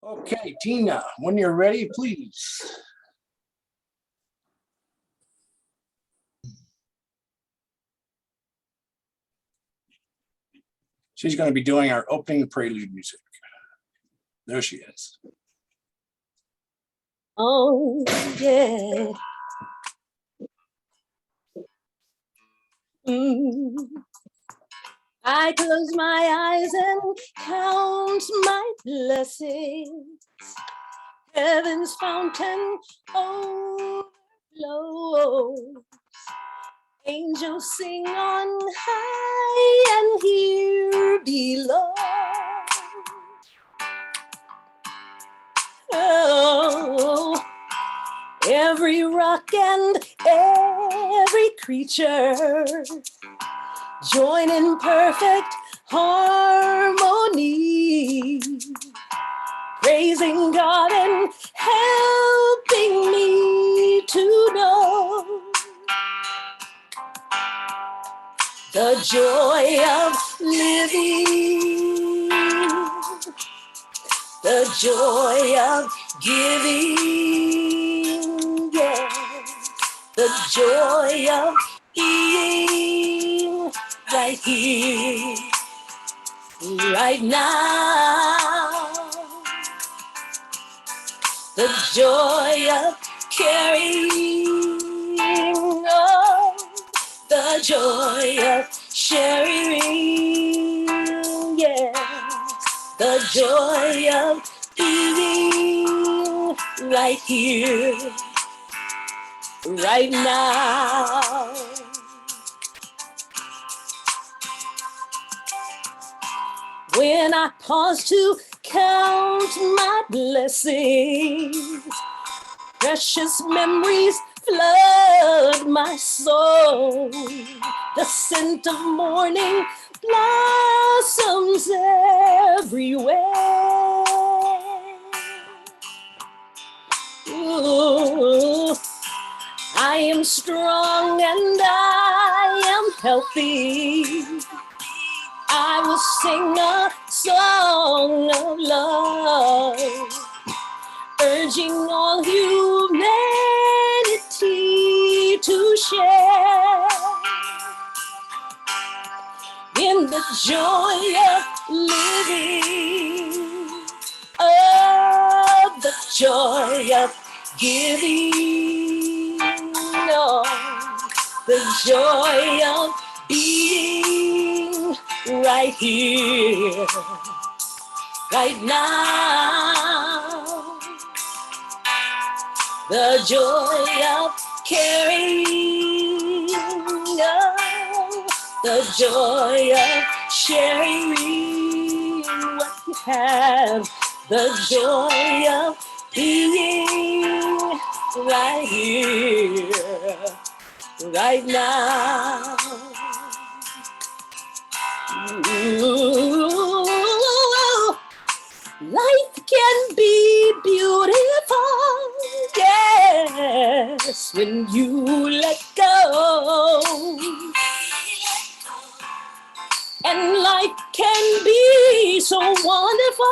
Okay, Tina, when you're ready, please. She's going to be doing our opening prelude music. There she is. Oh, yeah. I close my eyes and count my blessings. Heaven's fountain overflows. Angels sing on high and here below. Oh, every rock and every creature join in perfect harmony, praising God and helping me to know the joy of living, the joy of giving, yeah, the joy of being right here, right now, the joy of carrying, oh, the joy of sharing, yeah, the joy of being right here, right now. When I pause to count my blessings, precious memories flood my soul. The scent of morning blossoms everywhere. Ooh, I am strong and I am healthy. I will sing a song of love, urging all humanity to share in the joy of living, oh, the joy of giving, oh, the joy of being right here, right now, the joy of caring, oh, the joy of sharing what you have, the joy of being right here, right now. Ooh, life can be beautiful, yes, when you let go. And life can be so wonderful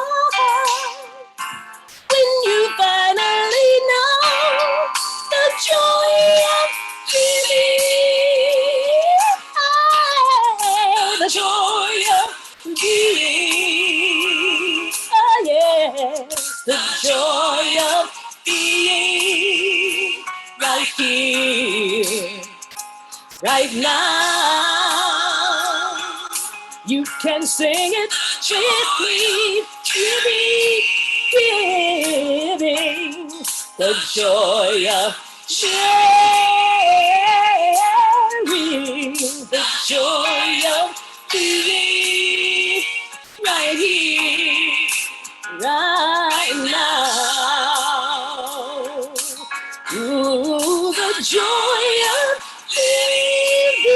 when you finally know the joy of living, the joy of being, oh yes, the joy of being right here, right now. You can sing it with me, giving the joy of sharing, the joy of being right here, right now. Ooh, the joy of living,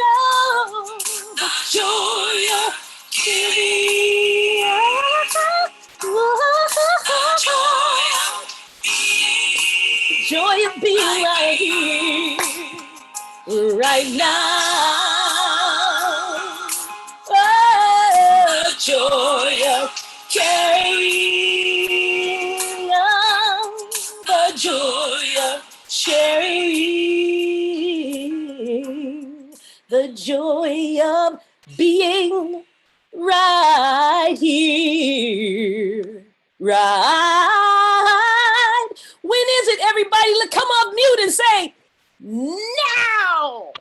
oh, the joy of giving, joy of being right here, right now. Oh, joy of carrying. way of being right here. Right. When is it, everybody? Come off mute and say, now.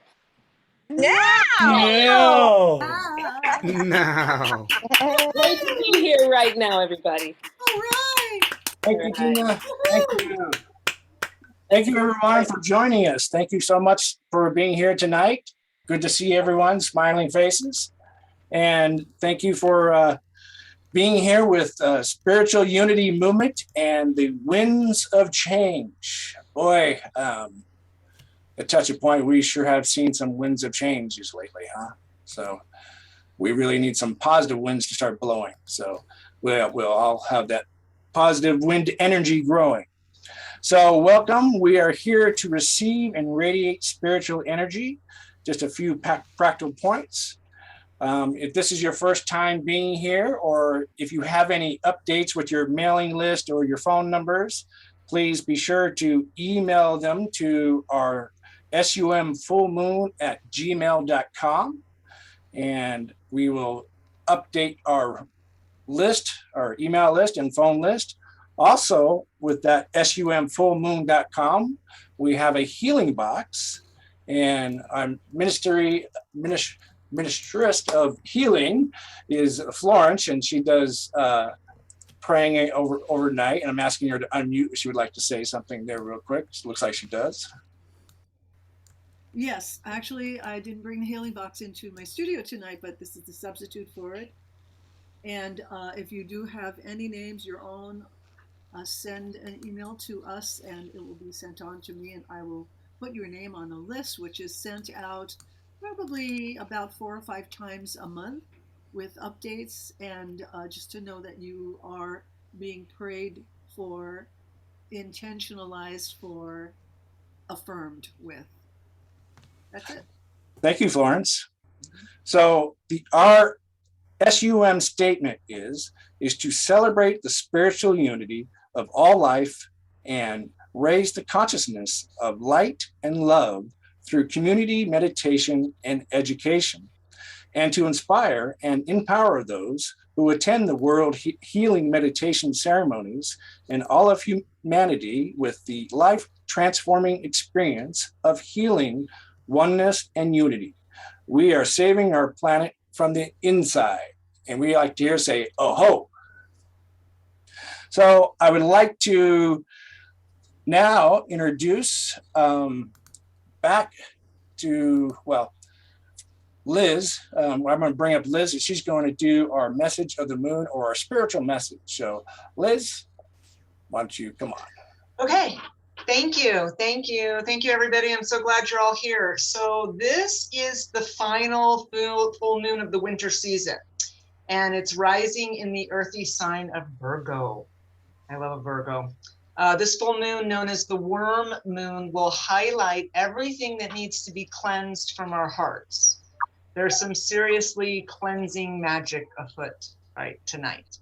No. Now. Great to be here right now, everybody. All right. Thank you, Tina. Thank you. Thank you, everyone, for joining us. Thank you so much for being here tonight. Good to see everyone, smiling faces. And thank you for being here with Spiritual Unity Movement and the Winds of Change. Boy, at Touch a Point, we sure have seen some winds of change lately, huh? So we really need some positive winds to start blowing. So we'll all have that positive wind energy growing. So welcome. We are here to receive and radiate spiritual energy. Just a few practical points. If this is your first time being here, or if you have any updates with your mailing list or your phone numbers, please be sure to email them to our sumfullmoon@gmail.com, and we will update our list, our email list and phone list. Also, with that sumfullmoon.com, we have a healing box, and our ministress of healing is Florence, and she does praying overnight. And I'm asking her to unmute if she would like to say something there real quick. It looks like she does. Yes, actually, I didn't bring the healing box into my studio tonight, but this is the substitute for it. And if you do have any names, your own, send an email to us and it will be sent on to me, and I will put your name on a list, which is sent out probably about 4 or 5 times a month with updates, and just to know that you are being prayed for, intentionalized for, affirmed with. That's it. Thank you, Florence. So our SUM statement is to celebrate the spiritual unity of all life and raise the consciousness of light and love through community, meditation, and education, and to inspire and empower those who attend the World Healing Meditation ceremonies and all of humanity with the life-transforming experience of healing, oneness, and unity. We are saving our planet from the inside, and we like to hear say, oh ho. So I would like to now introduce back to, well, Liz. I'm going to bring up Liz, and she's going to do our message of the moon, or our spiritual message. So Liz, why don't you come on? Okay. Thank you. Thank you. Thank you, everybody. I'm so glad you're all here. So this is the final full moon of the winter season, and it's rising in the earthy sign of Virgo. I love a Virgo. This full moon, known as the worm moon, will highlight everything that needs to be cleansed from our hearts. There's some seriously cleansing magic afoot right tonight.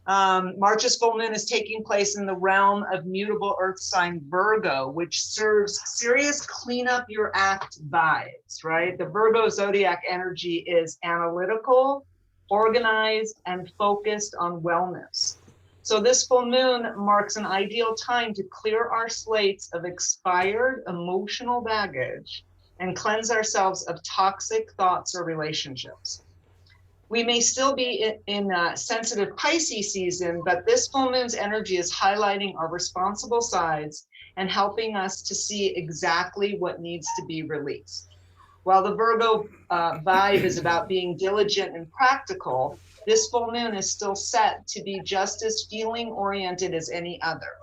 March's full moon is taking place in the realm of mutable earth sign Virgo, which serves serious clean up your act vibes, right? The Virgo zodiac energy is analytical, organized, and focused on wellness. So this full moon marks an ideal time to clear our slates of expired emotional baggage and cleanse ourselves of toxic thoughts or relationships. We may still be in sensitive Pisces season, but this full moon's energy is highlighting our responsible sides and helping us to see exactly what needs to be released. While the Virgo vibe is about being diligent and practical, this full moon is still set to be just as feeling oriented as any other.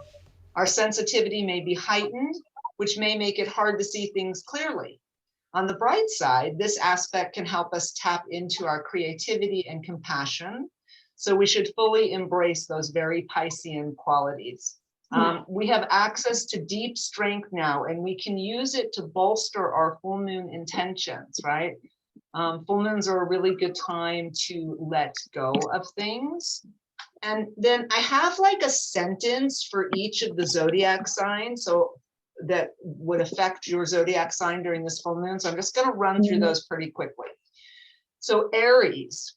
Our sensitivity may be heightened, which may make it hard to see things clearly. On the bright side, this aspect can help us tap into our creativity and compassion. So we should fully embrace those very Piscean qualities. We have access to deep strength now, and we can use it to bolster our full moon intentions, right? Full moons are a really good time to let go of things. And then I have like a sentence for each of the zodiac signs, so that would affect your zodiac sign during this full moon. So I'm just going to run through those pretty quickly. So Aries,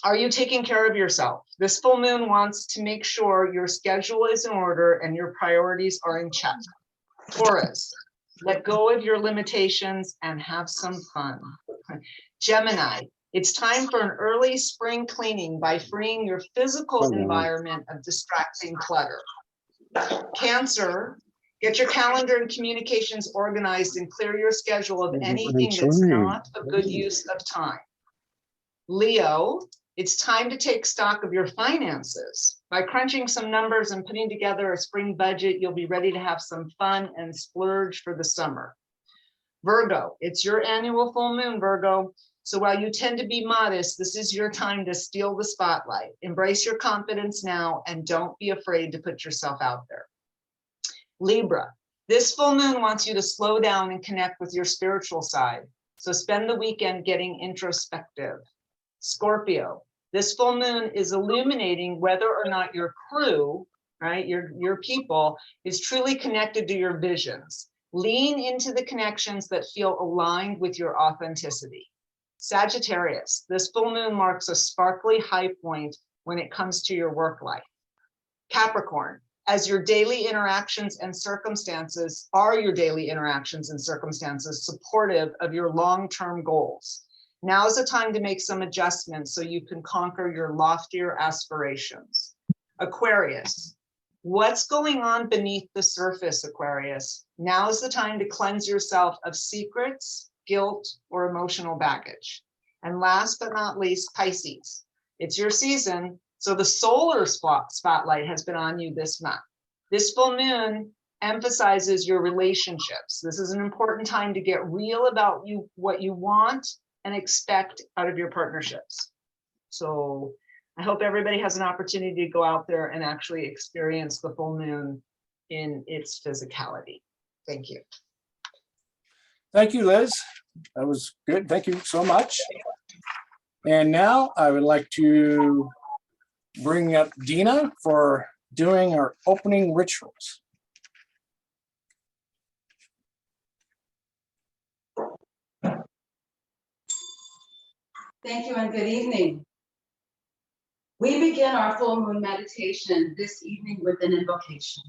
are you taking care of yourself? This full moon wants to make sure your schedule is in order and your priorities are in check. Taurus, let go of your limitations and have some fun. Gemini, it's time for an early spring cleaning by freeing your physical environment of distracting clutter. Cancer, get your calendar and communications organized and clear your schedule of anything that's not a good use of time. Leo, it's time to take stock of your finances. By crunching some numbers and putting together a spring budget, you'll be ready to have some fun and splurge for the summer. Virgo, it's your annual full moon, Virgo. So while you tend to be modest, this is your time to steal the spotlight. Embrace your confidence now and don't be afraid to put yourself out there. Libra, this full moon wants you to slow down and connect with your spiritual side. So spend the weekend getting introspective. Scorpio, this full moon is illuminating whether or not your crew, right, your people, is truly connected to your visions. Lean into the connections that feel aligned with your authenticity. Sagittarius, this full moon marks a sparkly high point when it comes to your work life. Capricorn, as your daily interactions and circumstances supportive of your long-term goals. Now is the time to make some adjustments so you can conquer your loftier aspirations. Aquarius, what's going on beneath the surface, Aquarius? Now is the time to cleanse yourself of secrets, guilt, or emotional baggage. And last but not least, Pisces, it's your season. So the solar spotlight has been on you this month. This full moon emphasizes your relationships. This is an important time to get real about what you want and expect out of your partnerships. So I hope everybody has an opportunity to go out there and actually experience the full moon in its physicality. Thank you. Thank you, Liz. That was good. Thank you so much. And now I would like to bring up Dina for doing our opening rituals. Thank you and good evening. We begin our full moon meditation this evening with an invocation.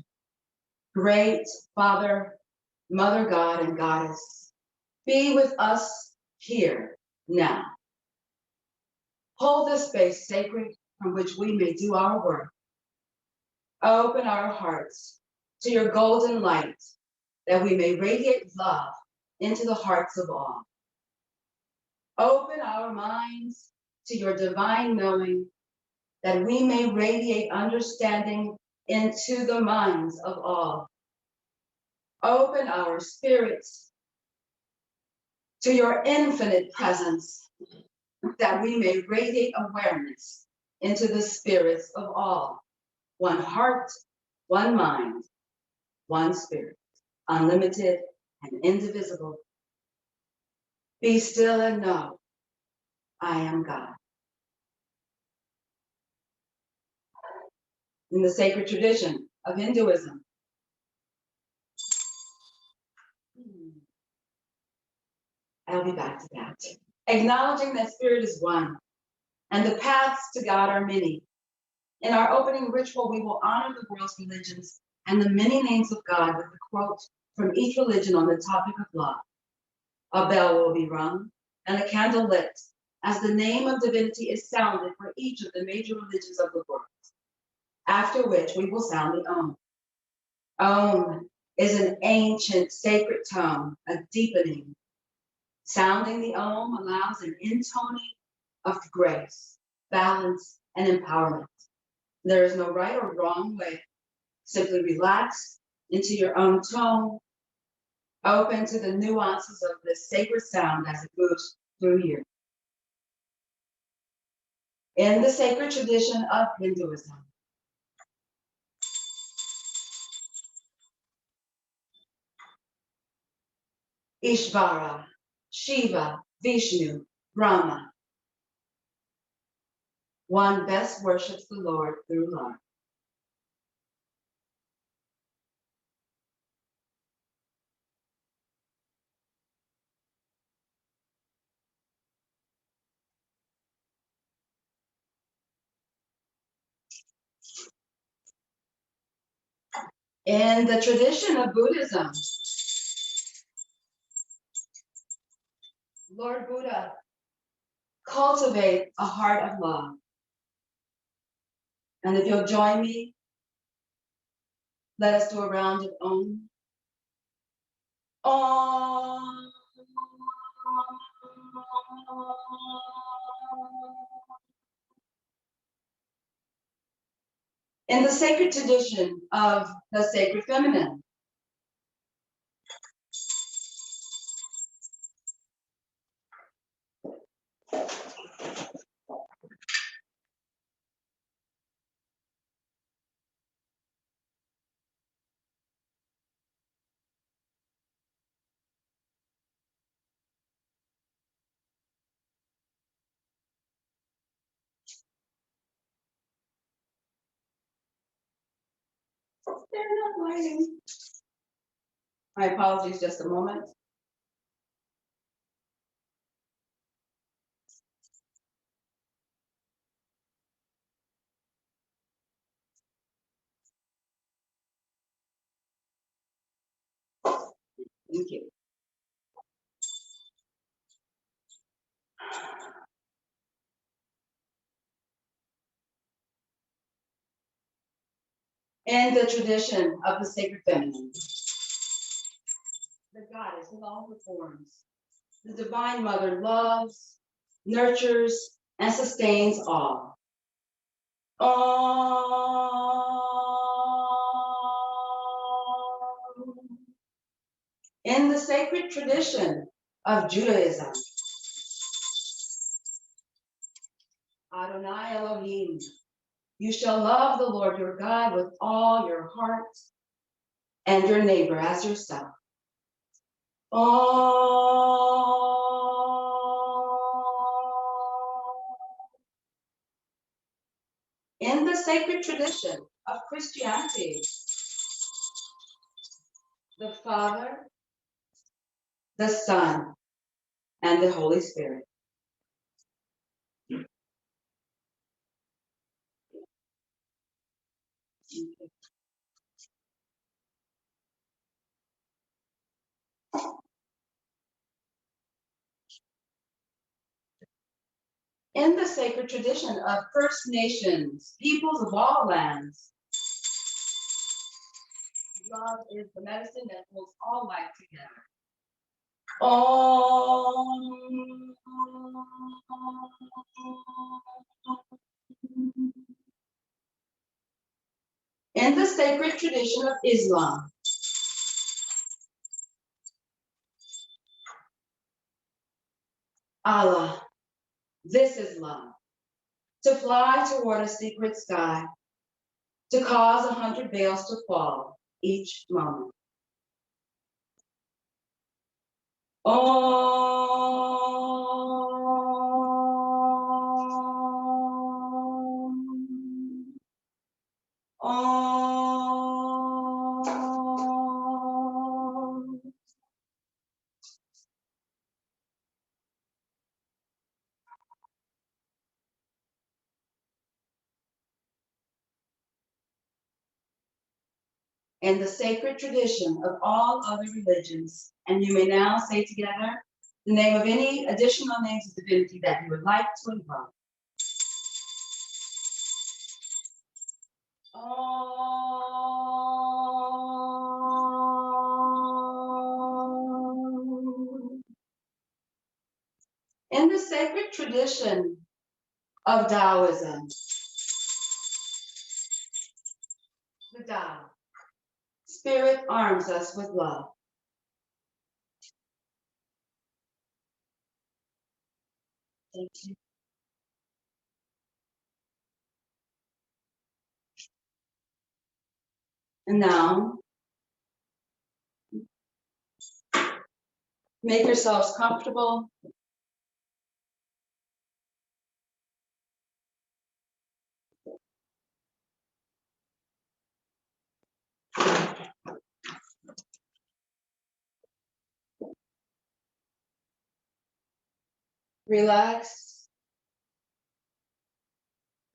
Great Father, Mother God and Goddess, be with us here now. Hold this space sacred from which we may do our work. Open our hearts to your golden light that we may radiate love into the hearts of all. Open our minds to your divine knowing that we may radiate understanding into the minds of all. Open our spirits to your infinite presence that we may radiate awareness into the spirits of all. One heart, one mind, one spirit, unlimited and indivisible. Be still and know I am God. In the sacred tradition of Hinduism, I'll be back to that. Acknowledging that spirit is one and the paths to God are many. In our opening ritual, we will honor the world's religions and the many names of God with a quote from each religion on the topic of love. A bell will be rung and a candle lit as the name of divinity is sounded for each of the major religions of the world. After which we will sound the Om. Om is an ancient sacred tone, a deepening. Sounding the Om allows an intoning of grace, balance, and empowerment. There is no right or wrong way. Simply relax into your own tone, open to the nuances of this sacred sound as it moves through you. In the sacred tradition of Hinduism, Ishvara, Shiva, Vishnu, Brahma. One best worships the Lord through love. In the tradition of Buddhism, Lord Buddha, cultivate a heart of love. And if you'll join me, let us do a round of Om. Om. In the sacred tradition of the sacred feminine, they're not lighting. My apologies, just a moment. Thank you. In the tradition of the sacred feminine, the goddess in all her forms, the divine mother loves, nurtures, and sustains all. Om. In the sacred tradition of Judaism, Adonai Elohim, you shall love the Lord your God with all your heart and your neighbor as yourself. In the sacred tradition of Christianity, the Father, the Son, and the Holy Spirit. In the sacred tradition of First Nations, peoples of all lands, love is the medicine that holds all life together. Om. In the sacred tradition of Islam, Allah, this is love. To fly toward a secret sky, to cause 100 veils to fall each moment. Om. Om. In the sacred tradition of all other religions, and you may now say together the name of any additional names of divinity that you would like to invoke. Om. In the sacred tradition of Taoism, the Tao, Spirit arms us with love. Thank you. And now, make yourselves comfortable. Relax.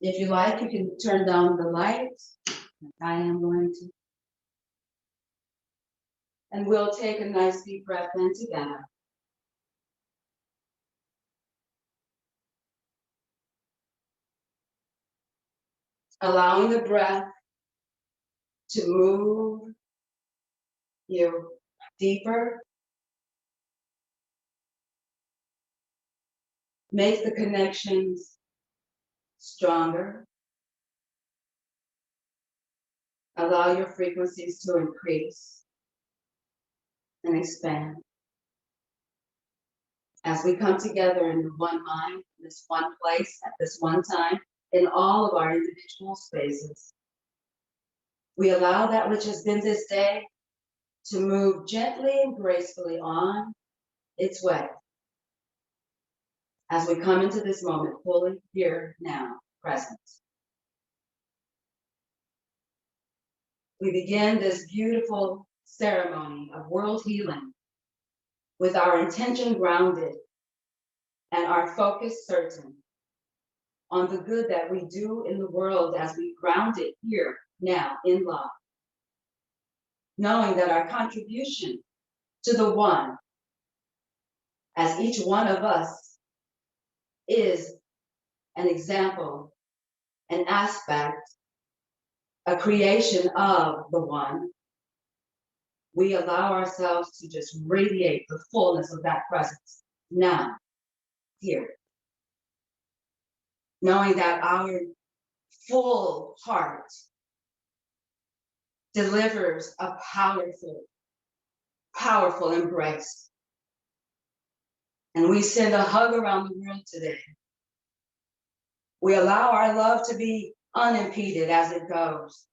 If you like, you can turn down the lights. I am going to. And we'll take a nice deep breath in together. Allowing the breath to move you deeper. Make the connections stronger. Allow your frequencies to increase and expand. As we come together in one mind, this one place, at this one time, in all of our individual spaces, we allow that which has been this day to move gently and gracefully on its way. As we come into this moment, fully here, now, present. We begin this beautiful ceremony of world healing with our intention grounded and our focus certain on the good that we do in the world as we ground it here, now, in love. Knowing that our contribution to the one, as each one of us is an example, an aspect, a creation of the one, we allow ourselves to just radiate the fullness of that presence now, here. Knowing that our full heart delivers a powerful, powerful embrace. And we send a hug around the world today. We allow our love to be unimpeded as it goes.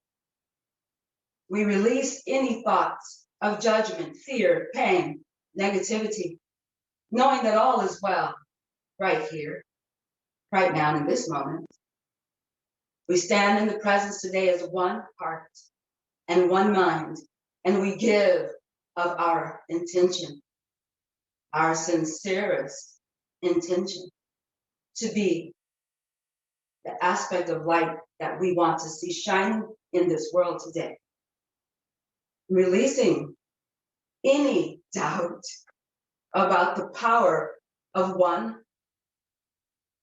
We release any thoughts of judgment, fear, pain, negativity, knowing that all is well right here, right now, in this moment. We stand in the presence today as one heart and one mind, and we give of our intention, our sincerest intention, to be the aspect of light that we want to see shining in this world today. Releasing any doubt about the power of one.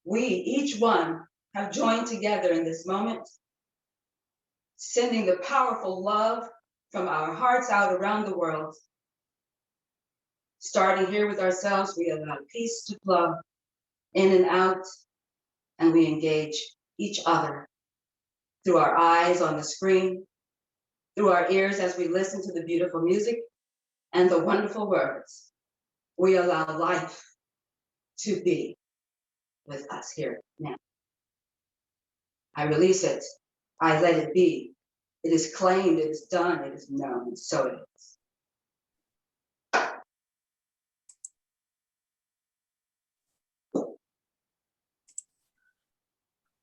We, each one, have joined together in this moment, sending the powerful love from our hearts out around the world. Starting here with ourselves, we allow peace to flow in and out, and we engage each other through our eyes on the screen, through our ears as we listen to the beautiful music and the wonderful words. We allow life to be with us here now. I release it. I let it be. It is claimed, it is done, it is known, and so it is.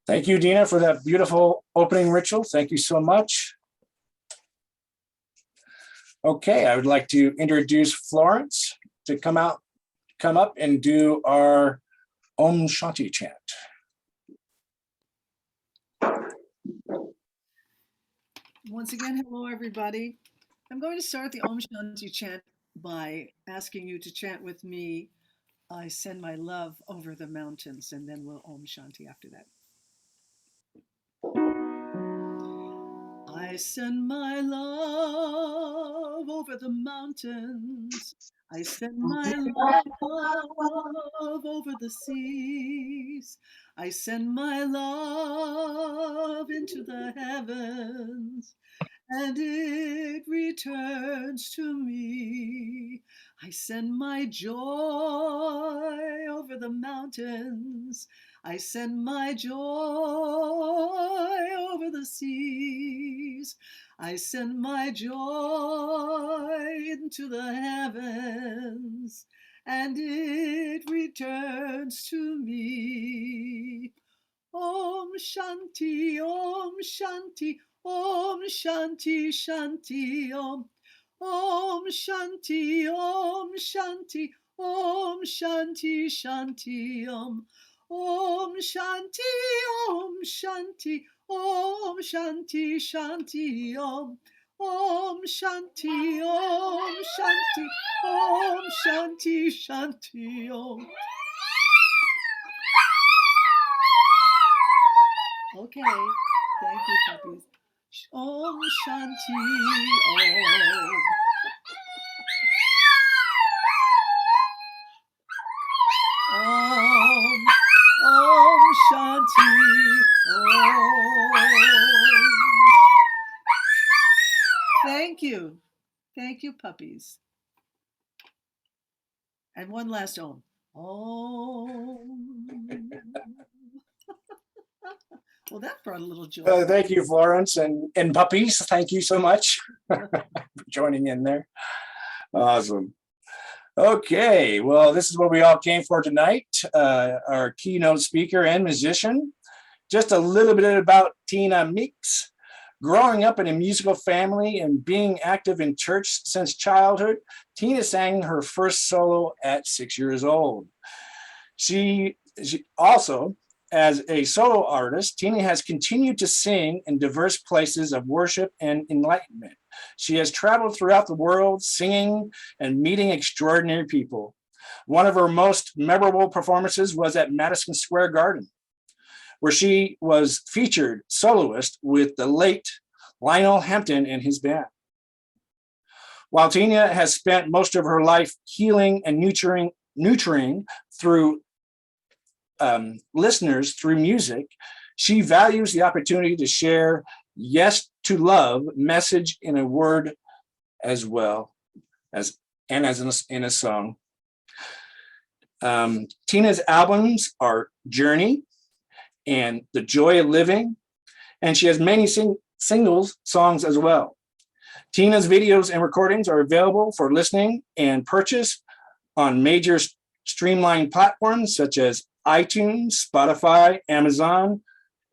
Thank you, Dina, for that beautiful opening ritual. Thank you so much. Okay, I would like to introduce Florence to come up and do our Om Shanti chant. Once again, hello, everybody. I'm going to start the Om Shanti chant by asking you to chant with me, I send my love over the mountains, and then we'll Om Shanti after that. I send my love over the mountains. I send my love over the seas. I send my love into the heavens, and it returns to me. I send my joy over the mountains. I send my joy over the seas. I send my joy into the heavens, and it returns to me. Om Shanti, Om Shanti, Om Shanti, Shanti, Om. Om Shanti, Om Shanti, Om Shanti, Shanti, Om. Om Shanti, Om Shanti, Om Shanti, Shanti, Om. Om Shanti, Om Shanti, Om Shanti, Shanti, Om. Okay, thank you, puppies. Om Shanti, Om. Om Shanti, Om. Thank you. Thank you, puppies. And one last Om. Om. Well, that brought a little joy. Thank you, Florence, and puppies. Thank you so much for joining in there. Awesome. Okay, well, this is what we all came for tonight. Our keynote speaker and musician. Just a little bit about Tina Meeks. Growing up in a musical family and being active in church since childhood, Tina sang her first solo at 6 years old. She also, as a solo artist, Tina has continued to sing in diverse places of worship and enlightenment. She has traveled throughout the world singing and meeting extraordinary people. One of her most memorable performances was at Madison Square Garden, where she was featured soloist with the late Lionel Hampton and his band. While Tina has spent most of her life healing and nurturing through listeners through music, she values the opportunity to share yes to love message in a word as well as in a song. Tina's albums are Journey and The Joy of Living, and she has many singles songs as well. Tina's videos and recordings are available for listening and purchase on major streaming platforms such as iTunes, Spotify, Amazon,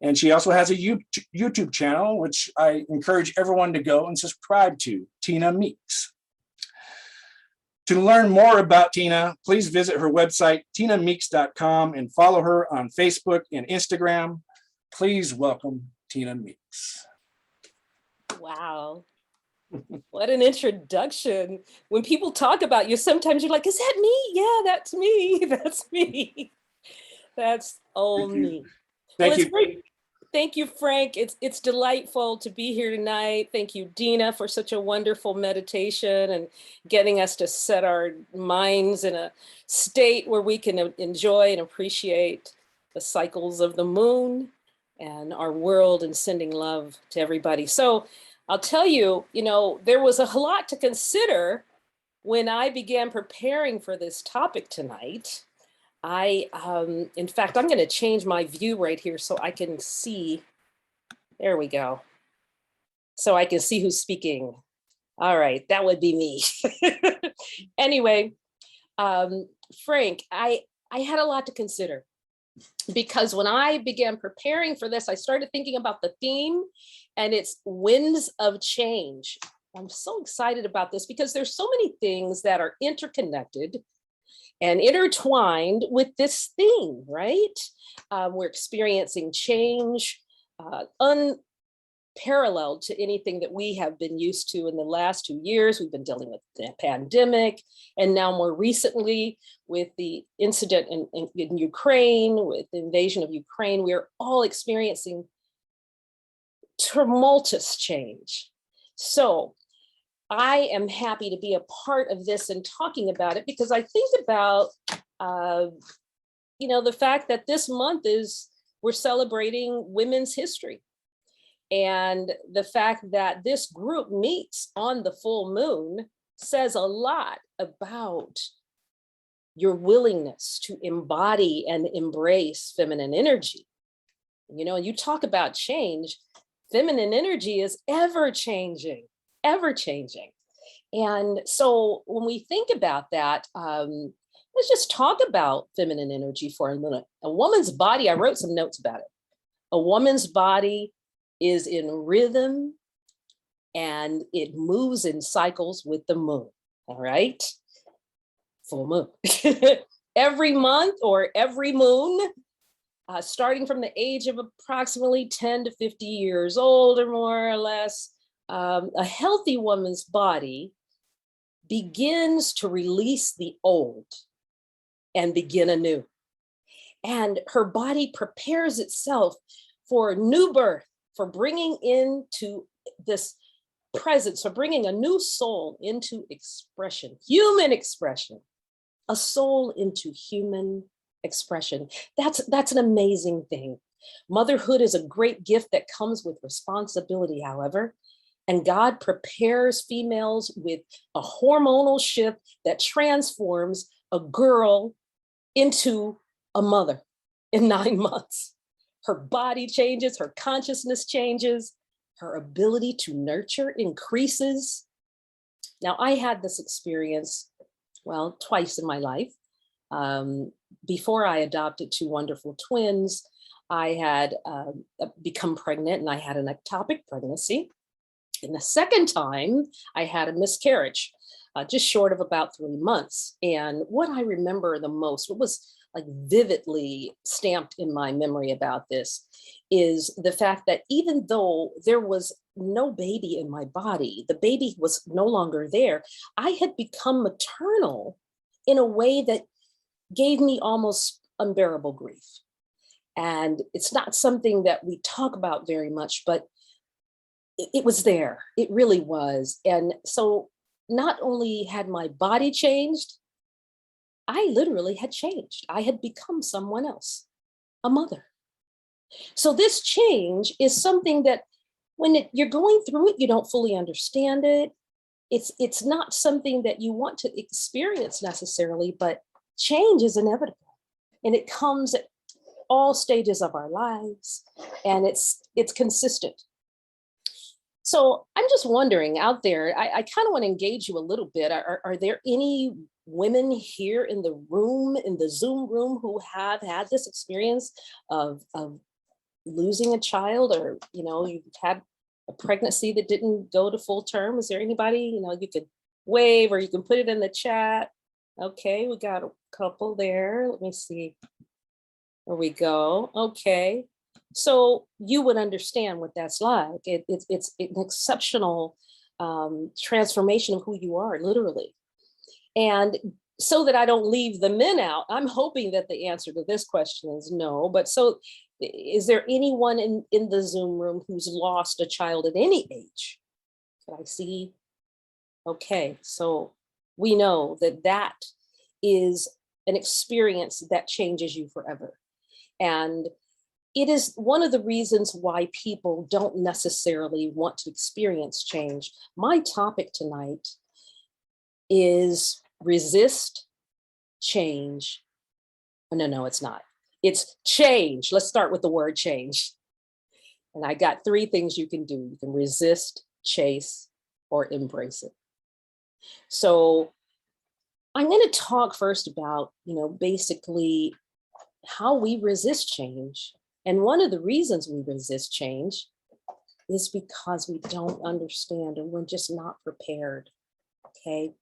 and she also has a YouTube channel, which I encourage everyone to go and subscribe to, Tina Meeks. To learn more about Tina, please visit her website, tinameeks.com, and follow her on Facebook and Instagram. Please welcome Tina Meeks. Wow. What an introduction. When people talk about you, sometimes you're like, is that me? Yeah, that's me. That's me. That's all me. Thank you. Great. Thank you, Frank. It's delightful to be here tonight. Thank you, Dina, for such a wonderful meditation and getting us to set our minds in a state where we can enjoy and appreciate the cycles of the moon and our world and sending love to everybody. So I'll tell you, there was a lot to consider when I began preparing for this topic tonight. In fact, I'm going to change my view right here so I can see. There we go. So I can see who's speaking. All right, that would be me. Anyway, Frank, I had a lot to consider because when I began preparing for this, I started thinking about the theme, and it's winds of change. I'm so excited about this because there's so many things that are interconnected and intertwined with this theme, right? We're experiencing change, unparalleled to anything that we have been used to in the last 2 years. We've been dealing with the pandemic, and now more recently with the incident in Ukraine, with the invasion of Ukraine, we're all experiencing tumultuous change. So I am happy to be a part of this and talking about it because I think about, the fact that this month we're celebrating women's history. And the fact that this group meets on the full moon says a lot about your willingness to embody and embrace feminine energy. You talk about change, feminine energy is ever changing. And so when we think about that, let's just talk about feminine energy for a minute. A woman's body, I wrote some notes about it. A woman's body is in rhythm and it moves in cycles with the moon, all right? Full moon. Every month or every moon, starting from the age of approximately 10 to 50 years old or more or less, a healthy woman's body begins to release the old and begin anew. And her body prepares itself for new birth, for bringing into this presence, for bringing a new soul into expression, human expression, a soul into human expression. That's an amazing thing. Motherhood is a great gift that comes with responsibility, however, and God prepares females with a hormonal shift that transforms a girl into a mother in 9 months. Her body changes, her consciousness changes, her ability to nurture increases. Now, I had this experience, well, twice in my life. Before I adopted 2 wonderful twins, I had become pregnant and I had an ectopic pregnancy. And the second time I had a miscarriage, just short of about 3 months. And what I remember the most, what was like vividly stamped in my memory about this, is the fact that even though there was no baby in my body, the baby was no longer there, I had become maternal in a way that gave me almost unbearable grief. And it's not something that we talk about very much, but it was there. It really was. And so not only had my body changed, I literally had changed. I had become someone else, a mother. So this change is something that when you're going through it, you don't fully understand it. It's not something that you want to experience necessarily, but change is inevitable. And it comes at all stages of our lives, and it's consistent. So I'm just wondering out there, I kind of want to engage you a little bit. Are there any women here in the room, in the Zoom room, who have had this experience of losing a child, or, you know, you've had a pregnancy that didn't go to full term? Is there anybody, you know, you could wave or you can put it in the chat? Okay, we got a couple there. Let me see. There we go. Okay. So you would understand what that's like. It's an exceptional transformation of who you are, literally. And so that I don't leave the men out, I'm hoping that the answer to this question is no. But so is there anyone in the Zoom room who's lost a child at any age? Can I see? Okay, so we know that that is an experience that changes you forever. And it is one of the reasons why people don't necessarily want to experience change. My topic tonight is resist change. No, it's not. It's change. Let's start with the word change. And I got 3 things you can do. You can resist, chase, or embrace it. So I'm going to talk first about, you know, basically how we resist change. And one of the reasons we resist change is because we don't understand, or we're just not prepared. Okay.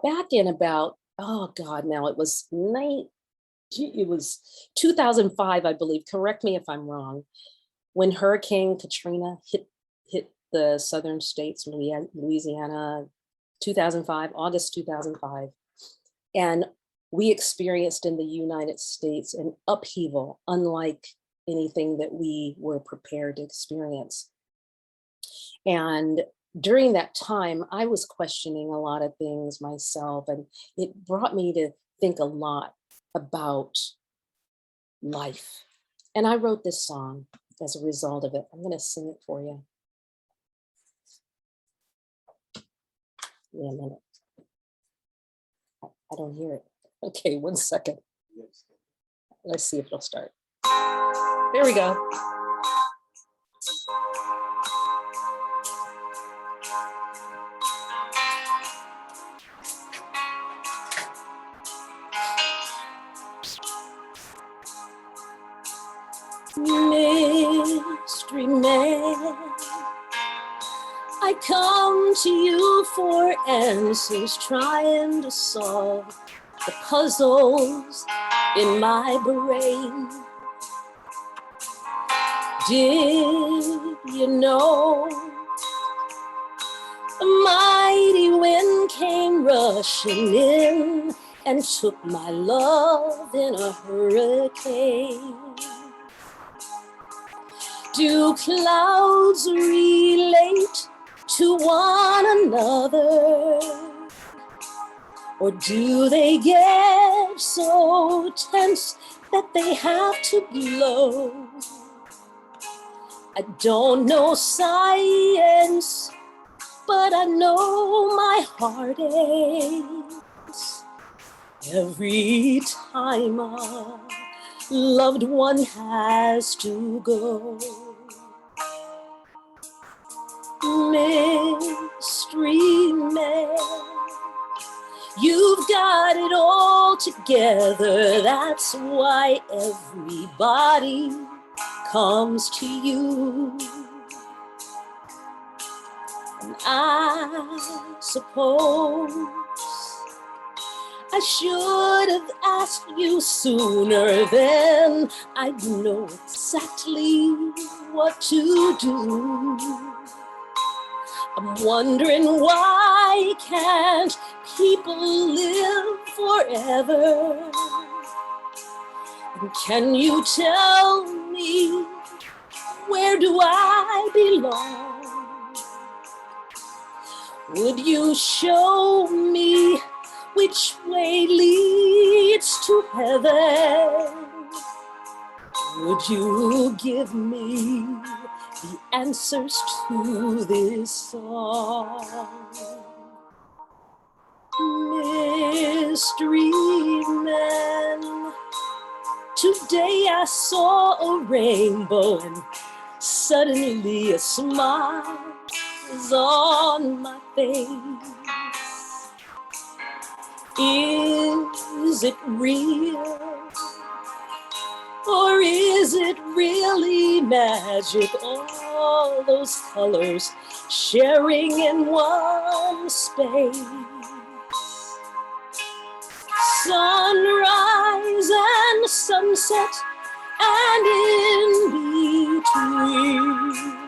Back in about, oh God, now it was 2005, I believe. Correct me if I'm wrong. When Hurricane Katrina hit the southern states, Louisiana, 2005, August 2005. And we experienced in the United States an upheaval unlike anything that we were prepared to experience. And during that time, I was questioning a lot of things myself, and it brought me to think a lot about life. And I wrote this song as a result of it. I'm going to sing it for you. Give me a minute. I don't hear it. Okay, 1 second. Let's see if it'll start. There we go. Mystery man, I come to you for answers, trying to solve the puzzles in my brain. Did you know rushing in and took my love in a hurricane. Do clouds relate to one another? Or do they get so tense that they have to blow? I don't know science, but I know my heart aches every time a loved one has to go. Mystery man, you've got it all together. That's why everybody comes to you. And I suppose I should have asked you sooner, then I'd know exactly what to do. I'm wondering, why can't people live forever? And can you tell me, where do I belong? Would you show me which way leads to heaven? Would you give me the answers to this song? Mystery man, today I saw a rainbow and suddenly a smile was on my face. Is it real? Or is it really magic? All those colors sharing in one space. Sunrise and sunset and in between.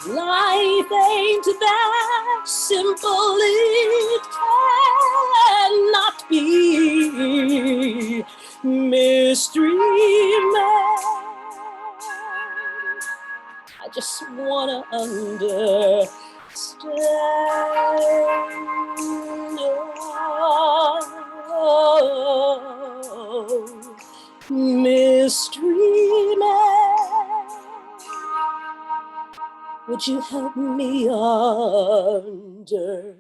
Life ain't that simple, it cannot be. Mystery man, I just wanna understand. Oh, mystery man, would you help me understand?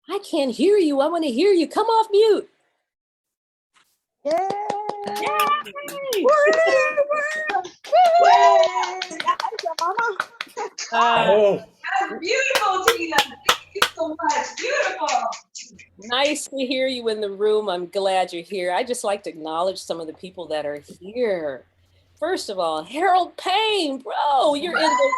I can't hear you. I want to hear you. Come off mute. Yay! Oh, That's beautiful, Tina. Thank you so much. Beautiful. Nice to hear you in the room. I'm glad you're here. I just like to acknowledge some of the people that are here. First of all, Harold Payne, bro, you're in the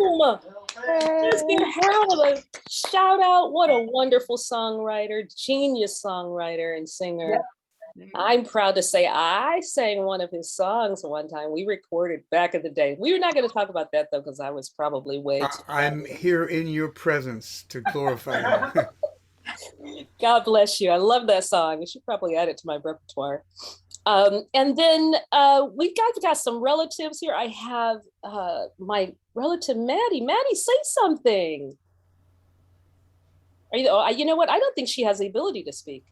room. Let's give Harold a shout out. What a wonderful songwriter, genius songwriter and singer. I'm proud to say I sang one of his songs one time. We recorded back in the day. We were not going to talk about that though, because I was probably way too I'm here in your presence to glorify you. God bless you. I love that song. I should probably add it to my repertoire. And then we got some relatives here. I have my relative Maddie. Maddie, say something. Are you? Oh, you know what? I don't think she has the ability to speak.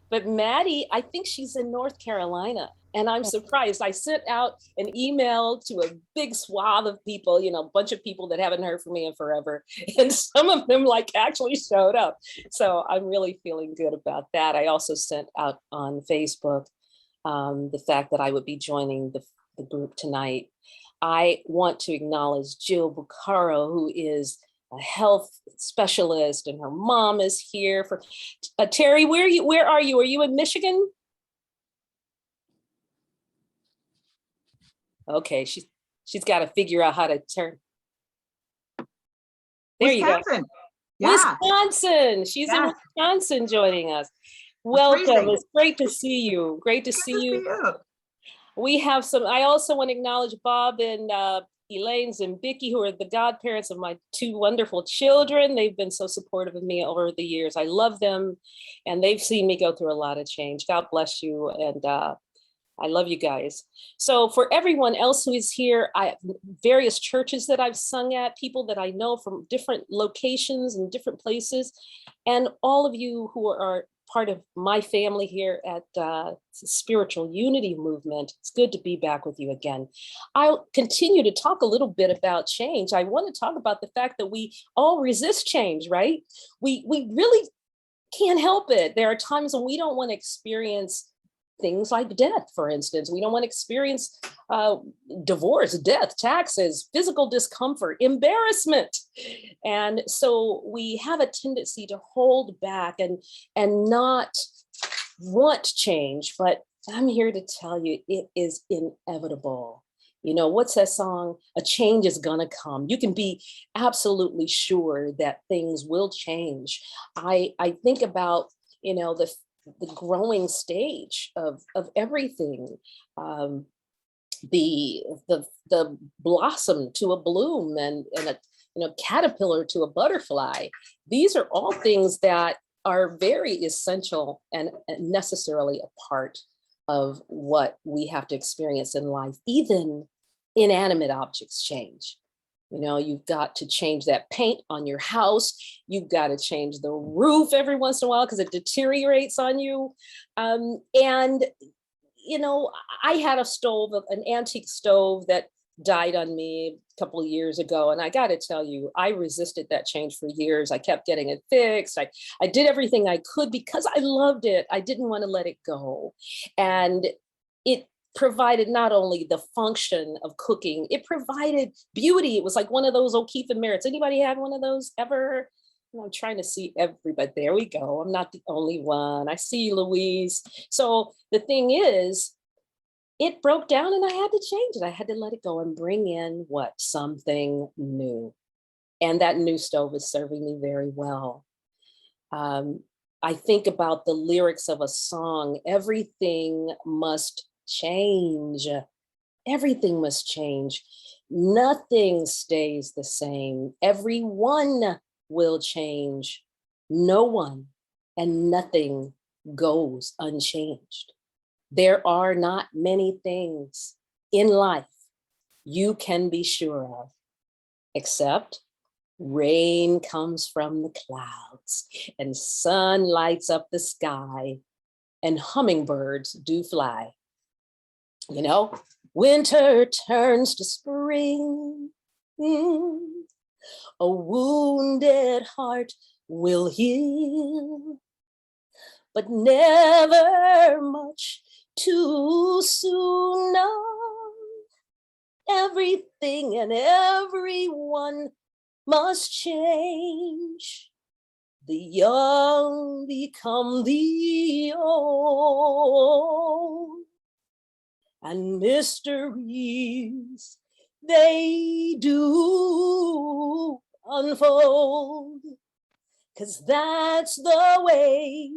But Maddie, I think she's in North Carolina. And I'm surprised. I sent out an email to a big swath of people, you know, a bunch of people that haven't heard from me in forever. And some of them like actually showed up. So I'm really feeling good about that. I also sent out on Facebook the fact that I would be joining the group tonight. I want to acknowledge Jill Bucaro, who is a health specialist, and her mom is here. For Terry, where are you? Are you in Michigan? Okay, she's got to figure out how to turn. There you go. Wisconsin. Yeah. Wisconsin. She's in Yes. Wisconsin joining us. It's Welcome. freezing. It's great to see you. Great to Good see to you. see you. We have some, I also want to acknowledge Bob and Elaine's and Vicky, who are the godparents of my two wonderful children. They've been so supportive of me over the years. I love them, and they've seen me go through a lot of change. God bless you, and I love you guys. So for everyone else who is here, I have various churches that I've sung at, people that I know from different locations and different places, and all of you who are part of my family here at Spiritual Unity Movement. It's good to be back with you again. I'll continue to talk a little bit about change. I want to talk about the fact that we all resist change, right? We really can't help it. There are times when we don't want to experience things like death, for instance. We don't want to experience divorce, death, taxes, physical discomfort, embarrassment. And so we have a tendency to hold back and not want change, but I'm here to tell you it is inevitable. You know, what's that song? A change is gonna come. You can be absolutely sure that things will change. I think about, you know, the growing stage of everything, the blossom to a bloom and a caterpillar to a butterfly. These are all things that are very essential and necessarily a part of what we have to experience in life. Even inanimate objects change. You know, you've got to change that paint on your house. You've got to change the roof every once in a while because it deteriorates on you. And, you know, I had a stove, an antique stove that died on me a couple of years ago. And I got to tell you, I resisted that change for years. I kept getting it fixed. I did everything I could because I loved it. I didn't want to let it go. And it provided not only the function of cooking, it provided beauty. It was like one of those O'Keefe and Merritt's. Anybody had one of those ever? I'm trying to see everybody. There we go. I'm not the only one. I see you, Louise. So the thing is, it broke down and I had to change it. I had to let it go and bring in what? Something new. And that new stove is serving me very well. I think about the lyrics of a song. Everything must change. Everything must change. Nothing stays the same. Everyone will change. No one and nothing goes unchanged. There are not many things in life you can be sure of, except rain comes from the clouds and sun lights up the sky and hummingbirds do fly. You know, winter turns to spring. A wounded heart will heal, but never much too soon. No. Everything and everyone must change. The young become the old, and mysteries they do unfold, 'cause that's the way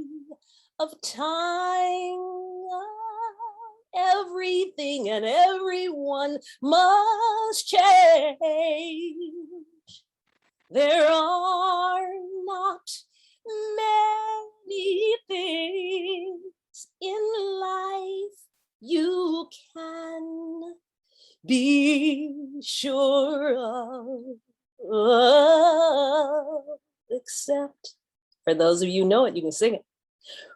of time. Everything and everyone must change. There are not many things in life you can be sure of, except, for those of you who know it, you can sing it.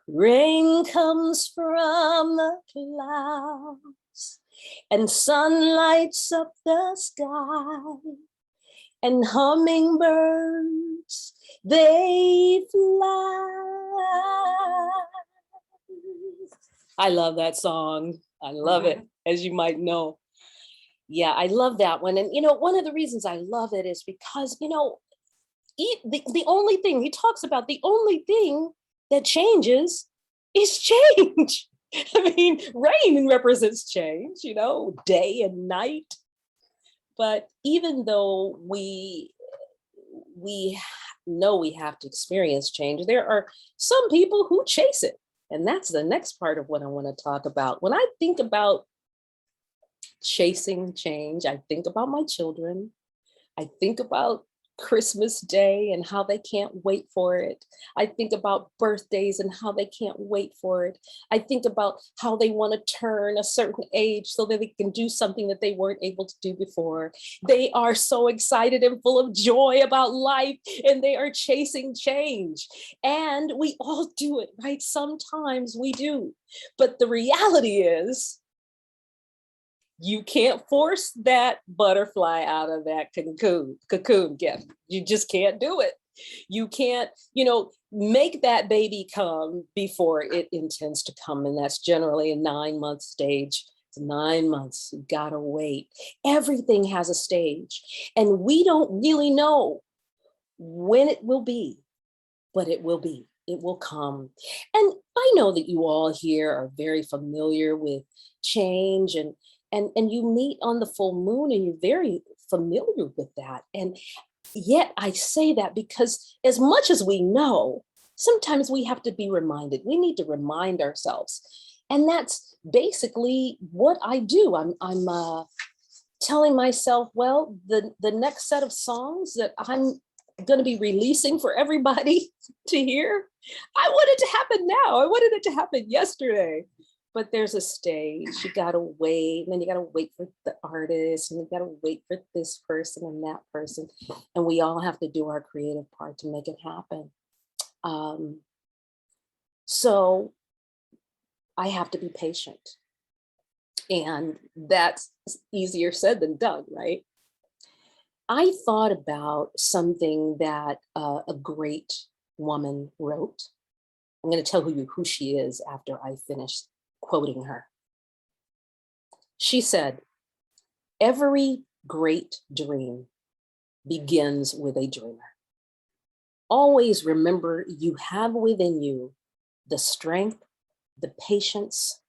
Rain comes from the clouds and sun lights up the sky, and hummingbirds, they fly. I love that song. I love it, as you might know. Yeah, I love that one. And, you know, one of the reasons I love it is because, you know, the only thing, he talks about the only thing that changes is change. I mean, rain represents change, you know, day and night. But even though we we know we have to experience change, there are some people who chase it. And that's the next part of what I want to talk about. When I think about chasing change, I think about my children. I think about Christmas Day and how they can't wait for it. I think about birthdays and how they can't wait for it. I think about how they want to turn a certain age so that they can do something that they weren't able to do before. They are so excited and full of joy about life, and they are chasing change. And we all do it, right? Sometimes we do. But the reality is, you can't force that butterfly out of that cocoon gift. You just can't do it. You can't, make that baby come before it intends to come. And that's generally a 9-month stage. It's 9 months, you gotta wait. Everything has a stage. And we don't really know when it will be, but it will be. It will come. And I know that you all here are very familiar with change, and you meet on the full moon, and you're very familiar with that. And yet I say that because as much as we know, sometimes we have to be reminded. We need to remind ourselves. And that's basically what I do. I'm telling myself, well, the next set of songs that I'm going to be releasing for everybody to hear, I want it to happen now. I wanted it to happen yesterday. But there's a stage, you gotta wait, and then you gotta wait for the artist, and you gotta wait for this person and that person. And we all have to do our creative part to make it happen. So I have to be patient. And that's easier said than done, right? I thought about something that a great woman wrote. I'm gonna tell you who she is after I finish quoting her. She said, "Every great dream begins with a dreamer. Always remember you have within you the strength, the patience,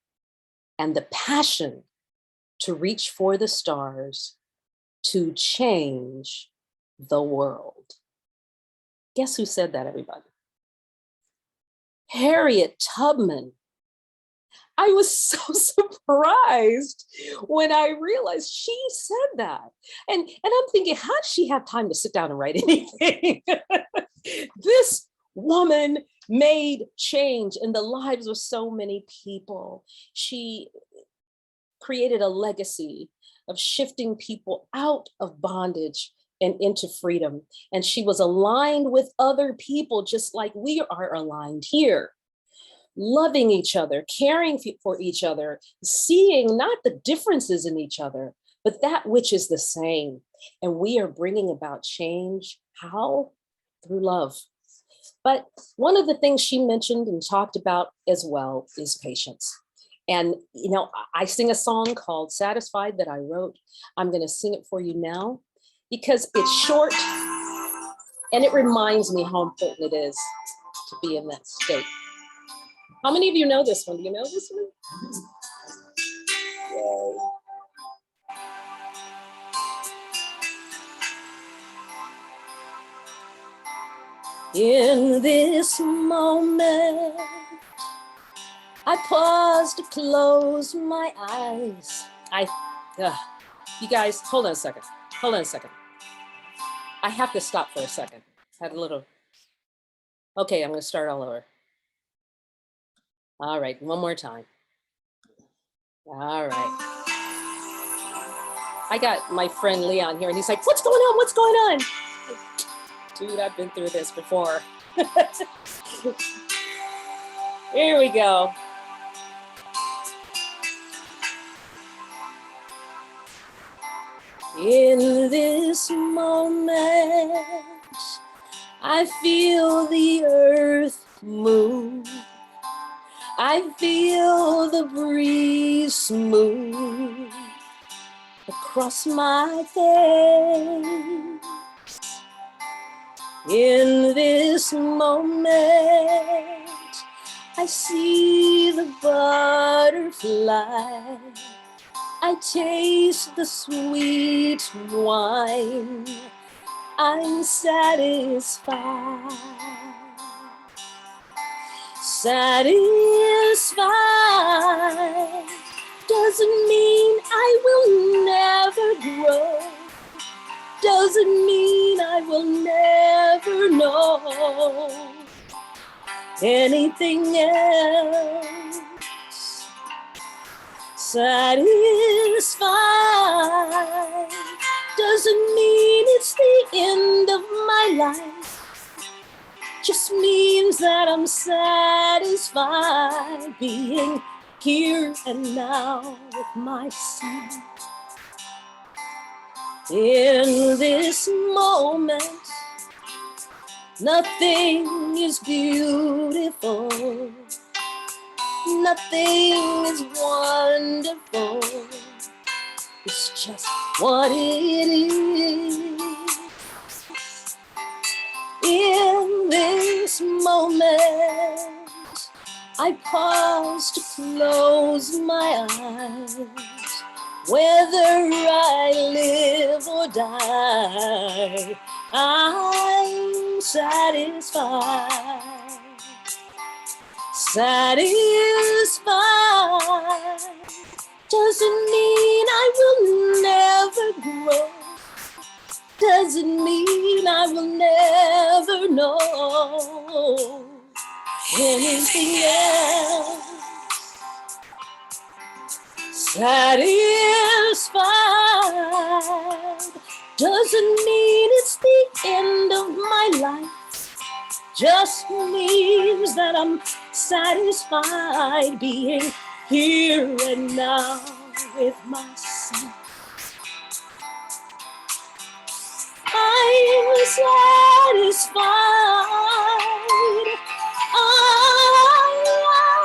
and the passion to reach for the stars, to change the world." Guess who said that, everybody? Harriet Tubman. I was so surprised when I realized she said that. And I'm thinking, how does she have time to sit down and write anything? This woman made change in the lives of so many people. She created a legacy of shifting people out of bondage and into freedom. And she was aligned with other people just like we are aligned here. Loving each other, caring for each other, seeing not the differences in each other, but that which is the same. And we are bringing about change. How? Through love. But one of the things she mentioned and talked about as well is patience. And, I sing a song called Satisfied that I wrote. I'm going to sing it for you now because it's short and it reminds me how important it is to be in that state. How many of you know this one? Do you know this one? Yay. In this moment, I pause to close my eyes. You guys, hold on a second. I have to stop for a second. Okay, I'm gonna start all over. All right, one more time. All right. I got my friend Leon here and he's like, what's going on? What's going on? Dude, I've been through this before. Here we go. In this moment, I feel the earth move. I feel the breeze smooth across my face. In this moment, I see the butterfly. I taste the sweet wine. I'm satisfied. Satisfied doesn't mean I will never grow. Doesn't mean I will never know anything else. Satisfied doesn't mean it's the end of my life. Just means that I'm satisfied being here and now with myself. In this moment, nothing is beautiful. Nothing is wonderful. It's just what it is. In this moment, I pause to close my eyes. Whether I live or die, I'm satisfied. Satisfied doesn't mean I will never grow. Doesn't mean I will never know anything else. Satisfied doesn't mean it's the end of my life. Just means that I'm satisfied being here and now with myself. I'm satisfied.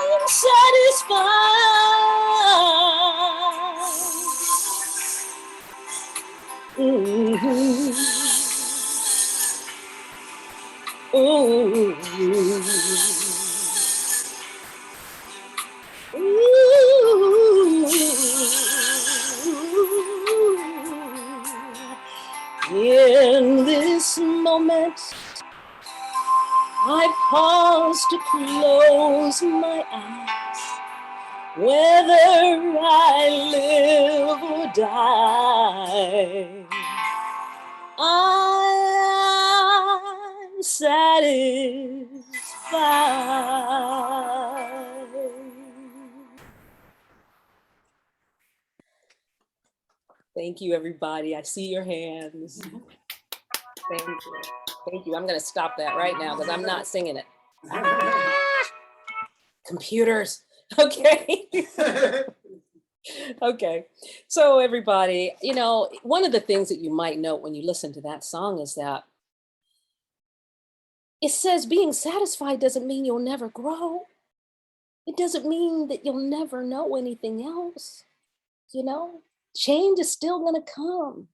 I'm satisfied. Mm-hmm. Ooh. Ooh. In this moment, I pause to close my eyes. Whether I live or die, I'm satisfied. Thank you, everybody. I see your hands. Thank you. Thank you. I'm going to stop that right now because I'm not singing it. Computers. Okay. Okay. So everybody, you know, one of the things that you might note when you listen to that song is that it says being satisfied doesn't mean you'll never grow. It doesn't mean that you'll never know anything else. You know, change is still going to come,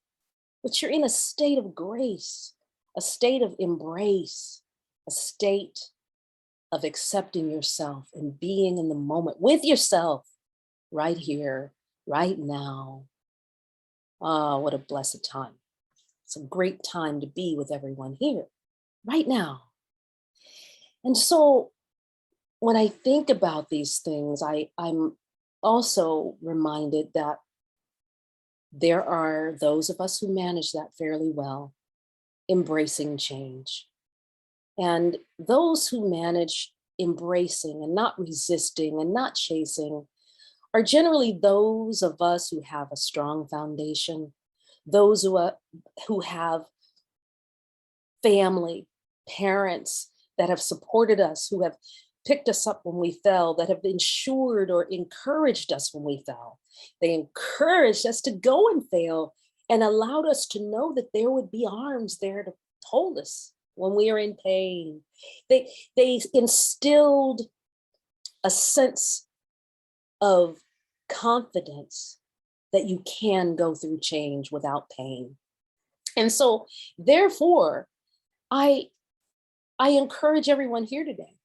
but you're in a state of grace, a state of embrace, a state of accepting yourself and being in the moment with yourself right here, right now. Ah, what a blessed time. It's a great time to be with everyone here right now. And so when I think about these things, I'm also reminded that there are those of us who manage that fairly well, embracing change. And those who manage embracing and not resisting and not chasing are generally those of us who have a strong foundation, those who have family, parents that have supported us, who have picked us up when we fell, that have ensured or encouraged us when we fell. They encouraged us to go and fail and allowed us to know that there would be arms there to hold us when we are in pain. They instilled a sense of confidence that you can go through change without pain. And so therefore, I encourage everyone here today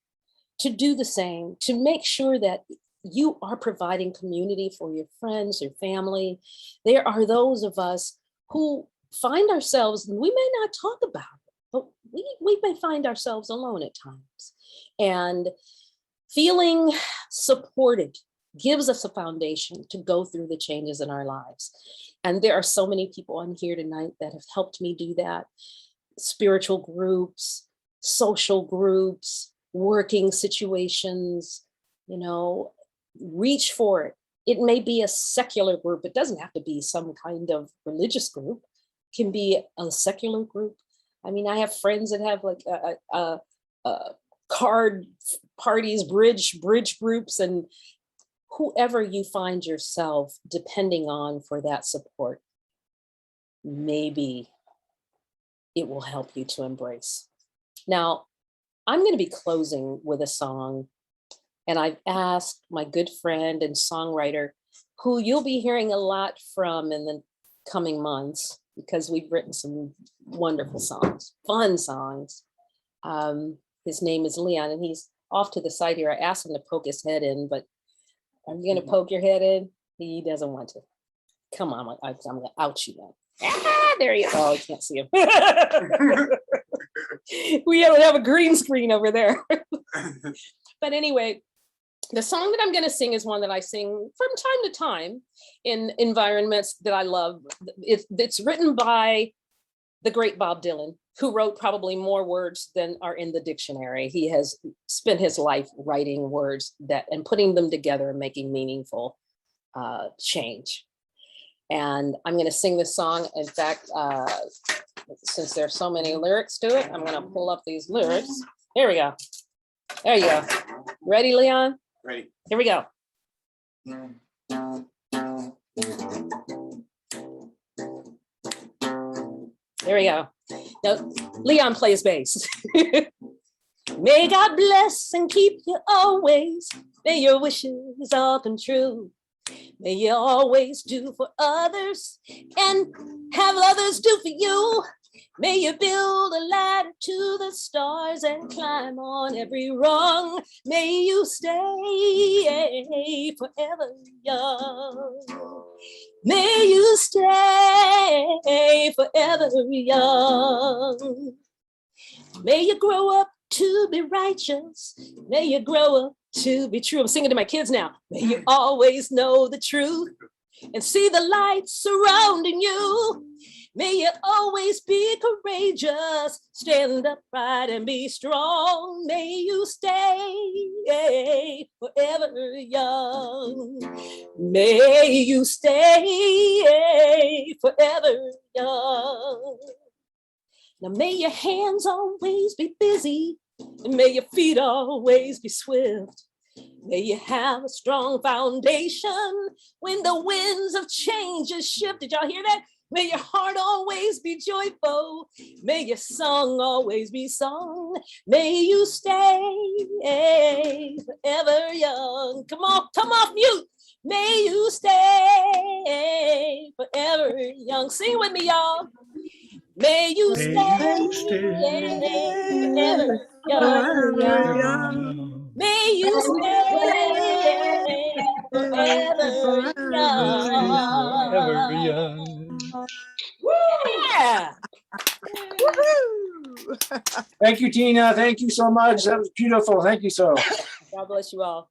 to do the same, to make sure that you are providing community for your friends, your family. There are those of us who find ourselves, we may not talk about it, but we may find ourselves alone at times. And feeling supported gives us a foundation to go through the changes in our lives. And there are so many people on here tonight that have helped me do that. Spiritual groups, social groups, working situations, you know, reach for it. It may be a secular group. It doesn't have to be some kind of religious group. It can be a secular group. I mean, I have friends that have like card parties, bridge groups, and whoever you find yourself depending on for that support, maybe it will help you to embrace. Now, I'm going to be closing with a song, and I've asked my good friend and songwriter, who you'll be hearing a lot from in the coming months, because we've written some wonderful songs, fun songs. His name is Leon, and he's off to the side here. I asked him to poke his head in, but are you going to poke your head in? He doesn't want to. Come on, I'm going to out you now. Ah, there you go. Oh, you can't see him. We don't have a green screen over there. But anyway, the song that I'm going to sing is one that I sing from time to time in environments that I love. It's written by the great Bob Dylan, who wrote probably more words than are in the dictionary. He has spent his life writing words that and putting them together and making meaningful change. And I'm going to sing this song. In fact, since there's so many lyrics to it, I'm going to pull up these lyrics. Here we go. There you go. Ready, Leon? Ready. Here we go. There we go. Now, Leon plays bass. May God bless and keep you always. May your wishes all come true. May you always do for others and have others do for you. May you build a ladder to the stars and climb on every rung. May you stay forever young. May you stay forever young. May you grow up to be righteous. May you grow up to be true. I'm singing to my kids now. May you always know the truth and see the light surrounding you. May you always be courageous, stand upright and be strong. May you stay forever young. May you stay forever young. Now may your hands always be busy, and may your feet always be swift. May you have a strong foundation when the winds of change is shift. Did y'all hear that? May your heart always be joyful. May your song always be sung. May you stay forever young. Come on, come off mute. May you stay forever young. Sing with me, y'all. May you stay forever young. May you stay forever young. Yeah. Thank you, Tina. Thank you so much. That was beautiful. Thank you so. God bless you all.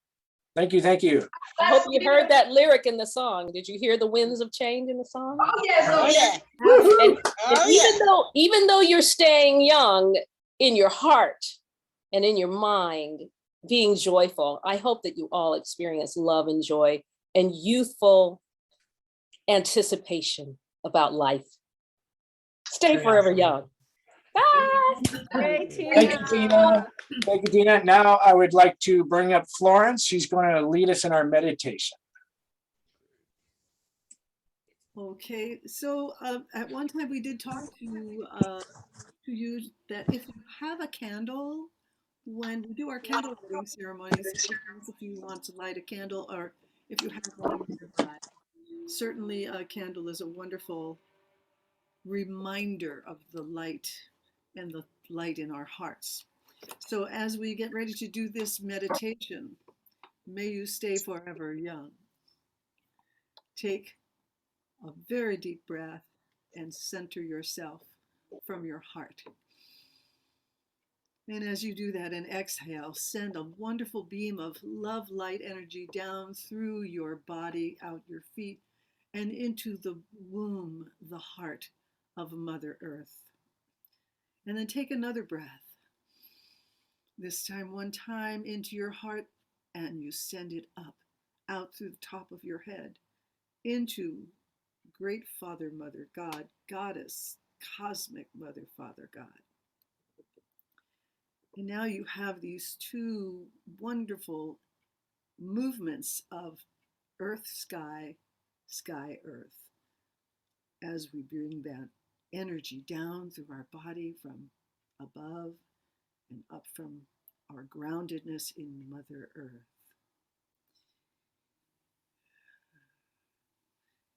Thank you. Thank you. I hope you heard that lyric in the song. Did you hear the winds of change in the song? Oh, yes. Oh, Yeah. yeah. And even though you're staying young in your heart and in your mind, being joyful, I hope that you all experience love and joy and youthful anticipation about life. Stay forever young. Bye. Great, Tina. Thank you, Tina. Thank you, Tina. Now I would like to bring up Florence. She's going to lead us in our meditation. Okay, so at one time we did talk to you that if you have a candle, when we do our candle lighting ceremonies, if you want to light a candle or if you have one nearby, certainly a candle is a wonderful reminder of the light and the light in our hearts. So as we get ready to do this meditation, may you stay forever young. Take a very deep breath and center yourself from your heart. And as you do that and exhale, send a wonderful beam of love, light energy down through your body, out your feet, and into the womb, the heart of Mother Earth. And then take another breath. This time, one time into your heart, and you send it up, out through the top of your head, into Great Father, Mother, God, Goddess, Cosmic Mother, Father, God. And now you have these two wonderful movements of earth, sky, sky, earth, as we bring that energy down through our body from above and up from our groundedness in Mother Earth.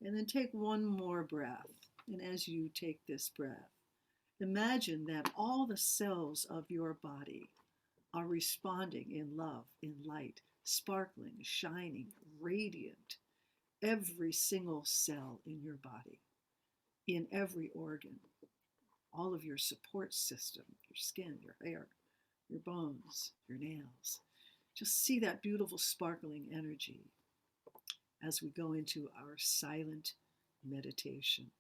And then take one more breath. And as you take this breath, imagine that all the cells of your body are responding in love, in light, sparkling, shining, radiant. Every single cell in your body, in every organ, all of your support system, your skin, your hair, your bones, your nails. Just see that beautiful sparkling energy as we go into our silent meditation.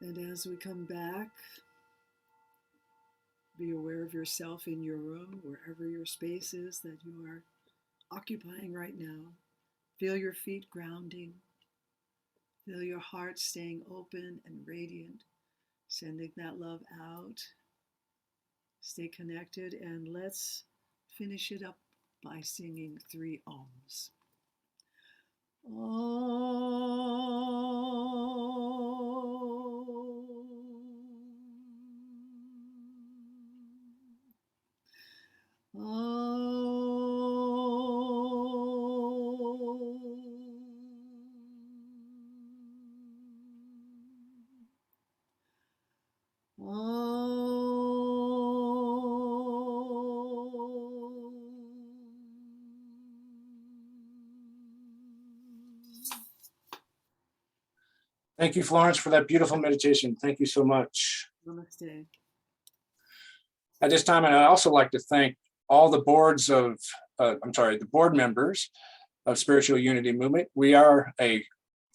And as we come back, be aware of yourself in your room, wherever your space is that you are occupying right now. Feel your feet grounding. Feel your heart staying open and radiant, sending that love out. Stay connected, and let's finish it up by singing 3 ohms. Thank you, Florence, for that beautiful meditation. Thank you so much. Namaste. At this time, I'd also like to thank all the the board members of Spiritual Unity Movement. We are a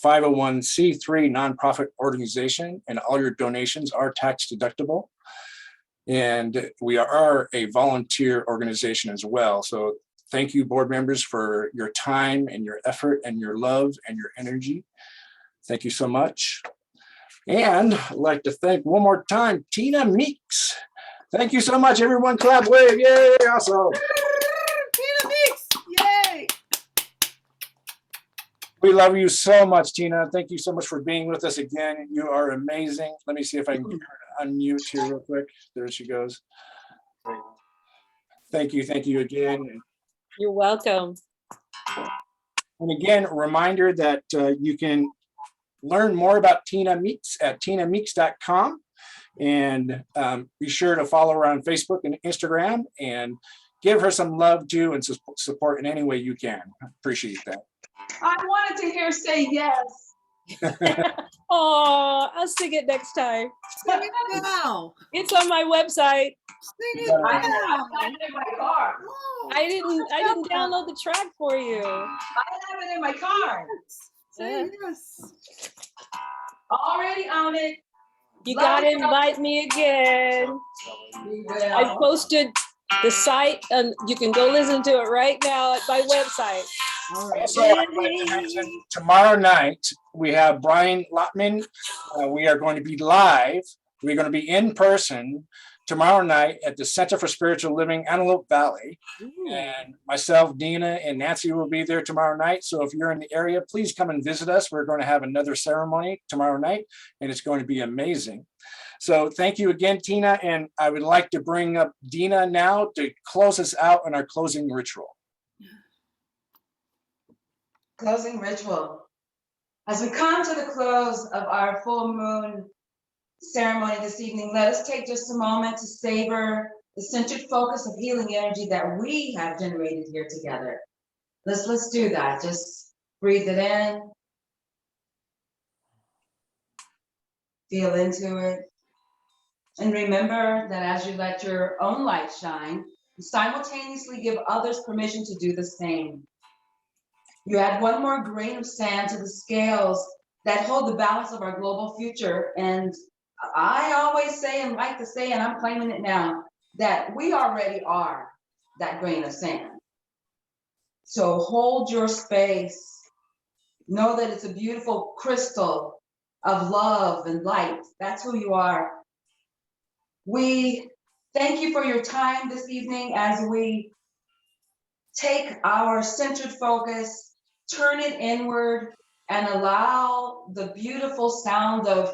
501c3 nonprofit organization, and all your donations are tax deductible. And we are a volunteer organization as well. So thank you, board members, for your time and your effort and your love and your energy. Thank you so much. And I'd like to thank one more time, Tina Meeks. Thank you so much, everyone. Clap, wave, yay, awesome. Tina Meeks, yay! We love you so much, Tina. Thank you so much for being with us again. You are amazing. Let me see if I can get her to unmute here real quick. There she goes. Thank you again. You're welcome. And again, a reminder that you can learn more about Tina Meeks at tinameeks.com, and be sure to follow her on Facebook and Instagram, and give her some love too, and support in any way you can. Appreciate that. I wanted to hear say yes. Oh, I'll sing it next time. Sing it now. It's on my website. Sing it I now. have it in my car. Whoa. I didn't download the track for you. I have it in my car. Say yes. Already on it. You Love gotta you. invite me again. We I will. posted the site, and you can go listen to it right now at my website. All right. Also, I'd like to mention, tomorrow night, we have Brian Lotman. We are going to be live. We're going to be in person tomorrow night at the Center for Spiritual Living, Antelope Valley. And myself, Dina, and Nancy will be there tomorrow night. So if you're in the area, please come and visit us. We're going to have another ceremony tomorrow night, and it's going to be amazing. So thank you again, Tina. And I would like to bring up Dina now to close us out on our closing ritual. Closing ritual. As we come to the close of our full moon ceremony this evening, let us take just a moment to savor the centered focus of healing energy that we have generated here together. Let's do that. Just breathe it in. Feel into it. And remember that as you let your own light shine, you simultaneously give others permission to do the same. You add one more grain of sand to the scales that hold the balance of our global future. And I always say and like to say, and I'm claiming it now, that we already are that grain of sand. So hold your space. Know that it's a beautiful crystal of love and light. That's who you are. We thank you for your time this evening as we take our centered focus, turn it inward, and allow the beautiful sound of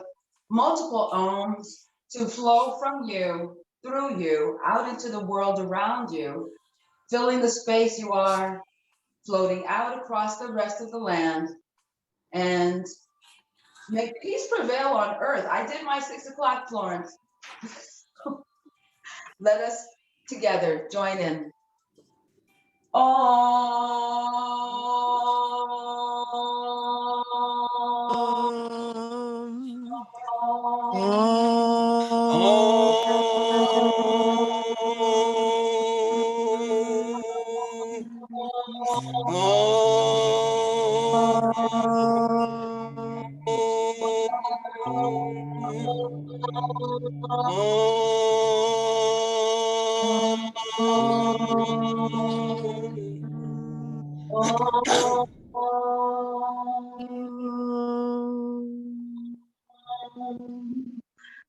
multiple ohms to flow from you, through you, out into the world around you, filling the space you are, floating out across the rest of the land, and may peace prevail on earth. I did my 6 o'clock, Florence. Let us together join in.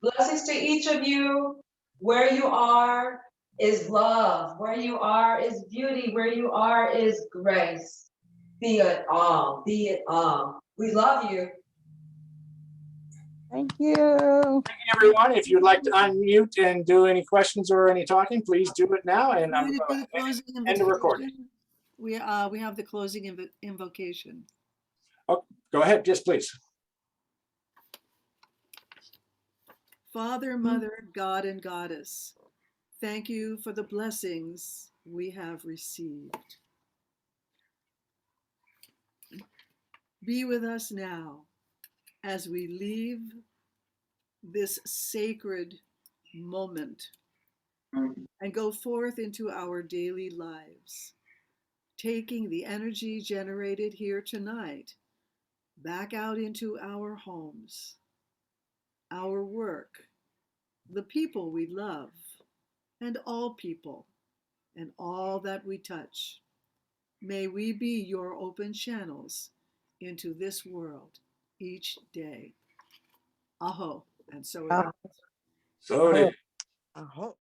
Blessings to each of you. Where you are is love. Where you are is beauty. Where you are is grace. Be it all. Be it all. We love you. Thank you. Everyone, if you'd like to unmute and do any questions or any talking, please do it now. And I'm Going to do going the to closing end the recording. invocation. We have the closing invocation. Oh, go ahead, just please. Father, Mother, God, and Goddess, thank you for the blessings we have received. Be with us now as we leave this sacred moment and go forth into our daily lives, taking the energy generated here tonight back out into our homes, our work, the people we love, and all people, and all that we touch. May we be your open channels into this world each day. Aho, and so it is. So it is. I hope.